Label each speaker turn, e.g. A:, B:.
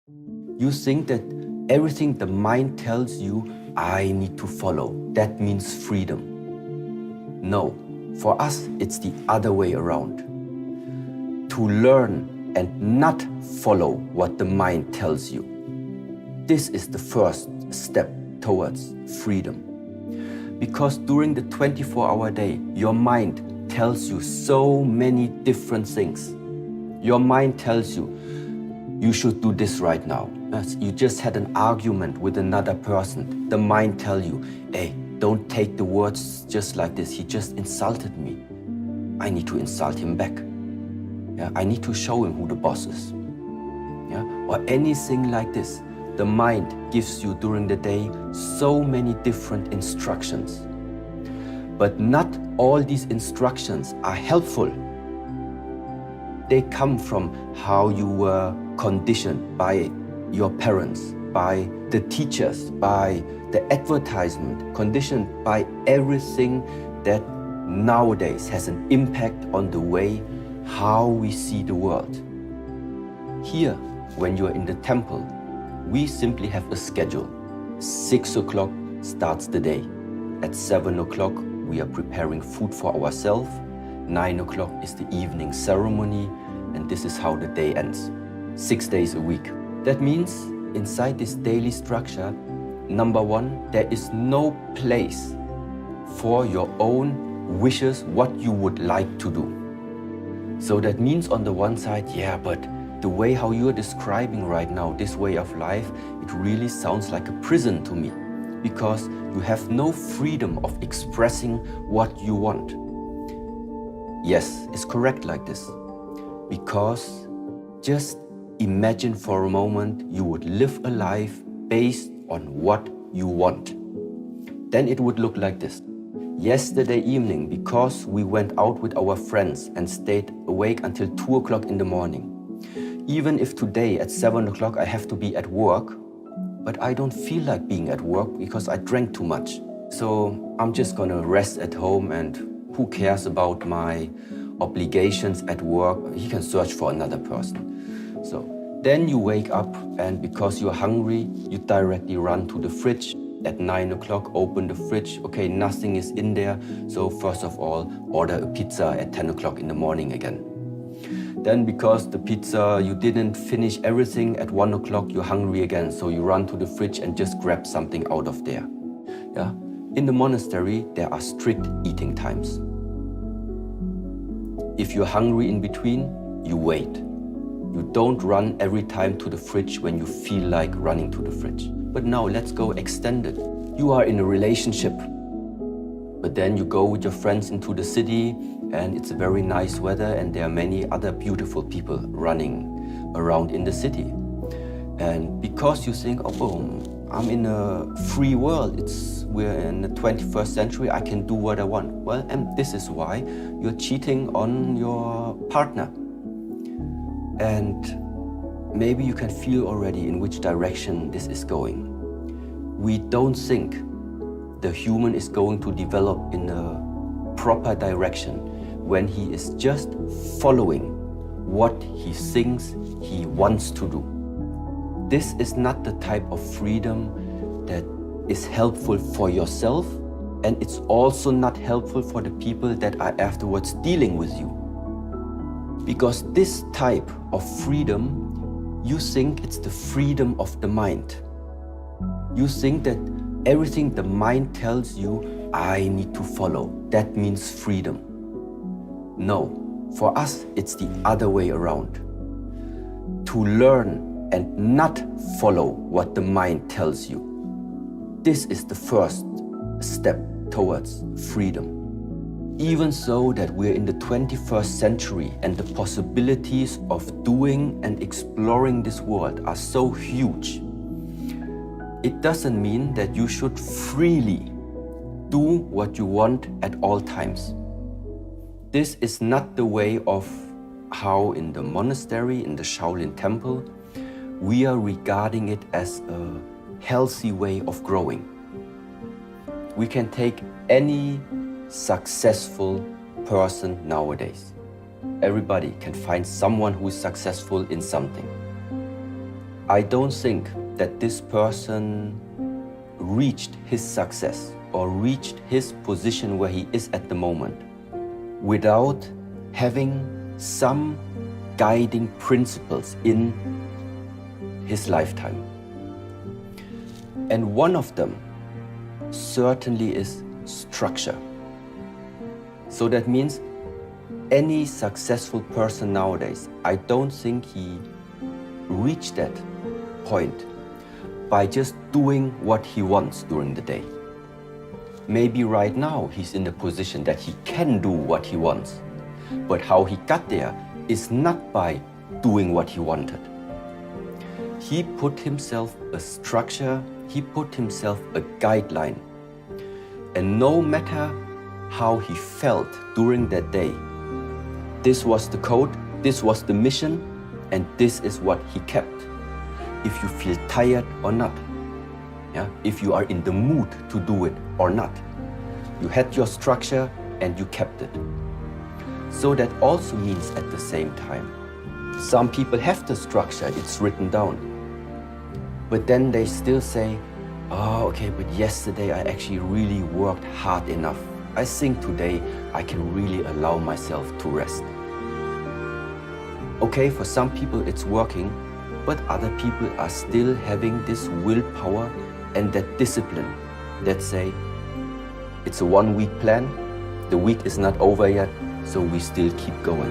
A: You think that everything the mind tells you, I need to follow. That means freedom. No, for us, it's the other way around. To learn and not follow what the mind tells you. This is the first step towards freedom. Because during the 24-hour day, your mind tells you so many different things. Your mind tells you, you should do this right now. You just had an argument with another person. The mind tells you, hey, don't take the words just like this. He just insulted me. I need to insult him back. Yeah, I need to show him who the boss is. Yeah? Or anything like this. The mind gives you during the day so many different instructions. But not all these instructions are helpful. They come from how you were conditioned by your parents, by the teachers, by the advertisement, conditioned by everything that nowadays has an impact on the way how we see the world. Here, when you're in the temple, we simply have a schedule. 6 o'clock starts the day. At 7 o'clock, we are preparing food for ourselves. 9 o'clock is the evening ceremony, and this is how the day ends. 6 days a week. That means inside this daily structure, number one, there is no place for your own wishes, what you would like to do. So that means on the one side, yeah, but the way how you're describing right now, this way of life, it really sounds like a prison to me, because you have no freedom of expressing what you want. Yes, it's correct like this, because just imagine for a moment you would live a life based on what you want. Then it would look like this. Yesterday evening, because we went out with our friends and stayed awake until 2 o'clock in the morning. Even if today at 7 o'clock I have to be at work, but I don't feel like being at work because I drank too much. So I'm just gonna rest at home, and who cares about my obligations at work? He can search for another person. So then you wake up, and because you're hungry, you directly run to the fridge. At 9 o'clock, open the fridge. Okay, nothing is in there. So first of all, order a pizza at 10 o'clock in the morning again. Then because the pizza, you didn't finish everything, at 1 o'clock you're hungry again. So you run to the fridge and just grab something out of there. Yeah? In the monastery, there are strict eating times. If you're hungry in between, you wait. You don't run every time to the fridge when you feel like running to the fridge. But now let's go extended. You are in a relationship, but then you go with your friends into the city, and it's a very nice weather, and there are many other beautiful people running around in the city. And because you think, oh boom, I'm in a free world, we're in the 21st century, I can do what I want. Well, and this is why you're cheating on your partner. And maybe you can feel already in which direction this is going. We don't think the human is going to develop in a proper direction when he is just following what he thinks he wants to do. This is not the type of freedom that is helpful for yourself, and it's also not helpful for the people that are afterwards dealing with you. Because this type of freedom, you think it's the freedom of the mind. You think that everything the mind tells you, I need to follow. That means freedom. No, for us, it's the other way around. To learn and not follow what the mind tells you. This is the first step towards freedom. Even so that we're in the 21st century and the possibilities of doing and exploring this world are so huge, it doesn't mean that you should freely do what you want at all times. This is not the way of how in the monastery, in the Shaolin temple, we are regarding it as a healthy way of growing. We can take any successful person nowadays. Everybody can find someone who is successful in something. I don't think that this person reached his success or reached his position where he is at the moment without having some guiding principles in his lifetime. And one of them certainly is structure. So that means any successful person nowadays, I don't think he reached that point by just doing what he wants during the day. Maybe right now he's in a position that he can do what he wants, but how he got there is not by doing what he wanted. He put himself a structure, he put himself a guideline, and no matter how he felt during that day, this was the code, this was the mission, and this is what he kept. If you feel tired or not, if you are in the mood to do it or not, you had your structure and you kept it. So that also means at the same time, some people have the structure, it's written down, but then they still say, oh, okay, but yesterday I actually really worked hard enough. I think today I can really allow myself to rest. Okay, for some people it's working, but other people are still having this willpower and that discipline that say, it's a 1 week plan, the week is not over yet, so we still keep going.